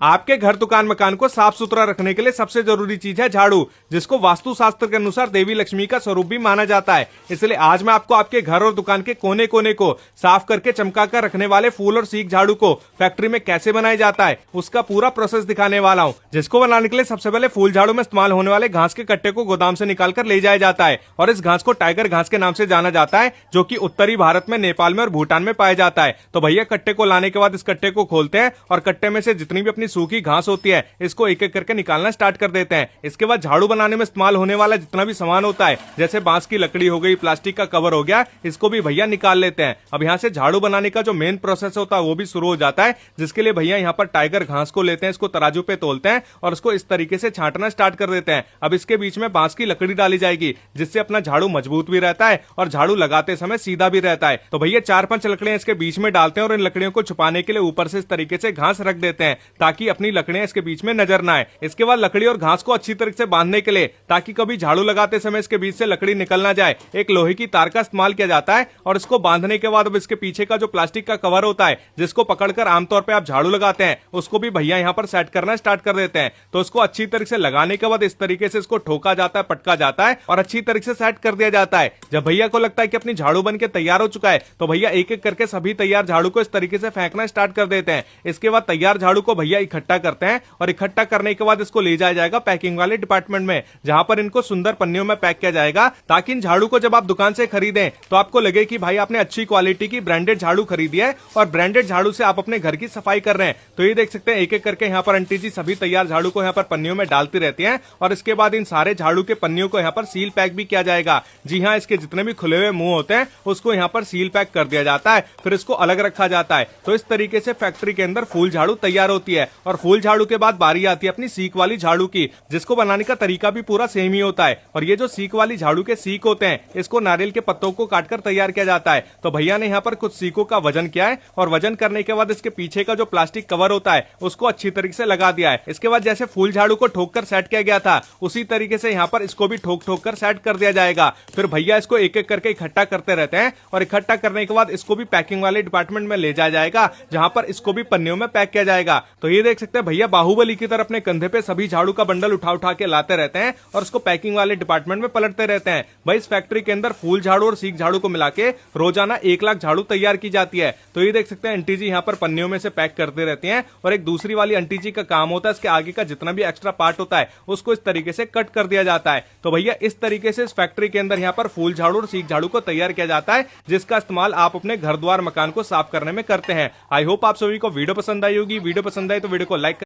आपके घर दुकान मकान को साफ सुथरा रखने के लिए सबसे जरूरी चीज है झाड़ू, जिसको वास्तु शास्त्र के अनुसार देवी लक्ष्मी का स्वरूप भी माना जाता है। इसलिए आज मैं आपको आपके घर और दुकान के कोने कोने को साफ करके चमका कर रखने वाले फूल और सीख झाड़ू को फैक्ट्री में कैसे बनाया जाता है उसका पूरा प्रोसेस दिखाने वाला हूँ। जिसको बनाने के लिए सबसे पहले फूल झाड़ू में इस्तेमाल होने वाले घास के कट्टे को गोदाम से निकाल कर ले जाया जाता है और इस घास को टाइगर घास के नाम से जाना जाता है, जो कि उत्तरी भारत में, नेपाल में और भूटान में पाया जाता है। तो भैया कट्टे को लाने के बाद इस कट्टे को खोलते हैं और कट्टे में से जितनी भी अपनी सूखी घास होती है इसको एक एक करके निकालना स्टार्ट कर देते हैं। इसके बाद झाड़ू बनाने में इस्तेमाल होने वाला जितना भी सामान होता है, जैसे बांस की लकड़ी हो गई, प्लास्टिक का कवर हो गया, इसको भी भैया निकाल लेते हैं। अब यहाँ से झाड़ू बनाने का जो मेन प्रोसेस होता है वो भी शुरू हो जाता है, जिसके लिए भैया यहाँ पर टाइगर घास को लेते हैं, इसको तराजू पे तोलते हैं और इसको इस तरीके से छांटना स्टार्ट कर देते हैं। अब इसके बीच में बांस की लकड़ी डाली जाएगी, जिससे अपना झाड़ू मजबूत भी रहता है और झाड़ू लगाते समय सीधा भी रहता है। तो भैया 4-5 लकड़ियां इसके बीच में डालते हैं और इन लकड़ियों को छुपाने के लिए ऊपर से इस तरीके से घास रख देते हैं, ताकि अपनी लकड़ियां इसके बीच में नजर ना आए। इसके बाद लकड़ी और घास को अच्छी तरीके से बांधने के लिए, ताकि कभी झाड़ू लगाते समय इसके बीच से लकड़ी निकल ना जाए, एक लोहे की तार का इस्तेमाल किया जाता है। और इसको बांधने के बाद अब इसके पीछे का जो प्लास्टिक का कवर होता है, जिसको पकड़कर आमतौर पर आप झाड़ू लगाते हैं, उसको भी भैया यहाँ पर सेट करना स्टार्ट कर देते हैं। तो इसको अच्छी तरीके से लगाने के बाद इस तरीके से इसको ठोका जाता है, पटका जाता है और अच्छी तरीके से सेट कर दिया जाता है। जब भैया को लगता है कि अपनी झाड़ू बन के तैयार हो चुका है, तो भैया एक एक करके सभी तैयार झाड़ू को इस तरीके से फेंकना स्टार्ट कर देते हैं। इसके बाद तैयार झाड़ू को भैया इकट्ठा करते हैं और इकट्ठा करने के बाद इसको ले जाया जाएगा पैकिंग वाले डिपार्टमेंट में, जहां पर इनको सुंदर पन्नियों में पैक किया जाएगा, ताकि इन झाड़ू को जब आप दुकान से खरीदें तो आपको लगे कि भाई आपने अच्छी क्वालिटी की ब्रांडेड झाड़ू खरीदी है और ब्रांडेड झाड़ू से आप अपने घर की सफाई कर रहे हैं। तो ये देख सकते हैं एक एक करके यहाँ पर आंटी जी सभी तैयार झाड़ू को यहाँ पर पन्नियों में डालती रहती हैं और इसके बाद इन सारे झाड़ू के पन्नियों को यहाँ पर सील पैक भी किया जाएगा। जी हाँ, इसके जितने भी खुले हुए मुंह होते हैं उसको यहाँ पर सील पैक कर दिया जाता है, फिर इसको अलग रखा जाता है। तो इस तरीके से फैक्ट्री के अंदर फूल झाड़ू तैयार होती है और फूल झाड़ू के बाद बारी आती है अपनी सीख वाली झाड़ू की, जिसको बनाने का तरीका भी पूरा सेम ही होता है। और ये जो सीख वाली झाड़ू के सीख होते हैं, इसको नारियल के पत्तों को काटकर तैयार किया जाता है। तो भैया ने यहाँ पर कुछ सीखों का वजन किया है और वजन करने के बाद इसके पीछे का जो प्लास्टिक कवर होता है उसको अच्छी तरीके से लगा दिया है। इसके बाद जैसे फूल झाड़ू को ठोक कर सेट किया गया था, उसी तरीके से यहाँ पर इसको भी ठोक ठोक कर सेट कर दिया जाएगा। फिर भैया इसको एक एक करके इकट्ठा करते रहते हैं और इकट्ठा करने के बाद इसको भी पैकिंग वाले डिपार्टमेंट में ले जाया जाएगा, जहां पर इसको भी पन्नियों में पैक किया जाएगा। तो ये देख सकते हैं भैया बाहुबली की तरह अपने कंधे पे सभी झाड़ू का बंडल उठा उठा के लाते रहते हैं और उसको पैकिंग वाले डिपार्टमेंट में पलटते रहते हैं। भाई इस फैक्ट्री के अंदर फूल झाड़ू और सीख झाड़ू को मिला के रोजाना 1 लाख झाड़ू तैयार की जाती है। तो ये देख सकते हैं आंटी जी यहाँ पर पन्नियों में से पैक करते रहती हैं और एक दूसरी वाली आंटी जी का काम होता है इसके आगे का जितना भी एक्स्ट्रा पार्ट होता है उसको इस तरीके से कट कर दिया जाता है। तो भैया इस तरीके से इस फैक्ट्री के अंदर यहाँ पर फूल झाड़ू और सीख झाड़ू को तैयार किया जाता है, जिसका इस्तेमाल आप अपने घर द्वार मकान को साफ करने में करते हैं। आई होप आप सभी को वीडियो पसंद आई होगी। वीडियो पसंद आई तो वीडियो को लाइक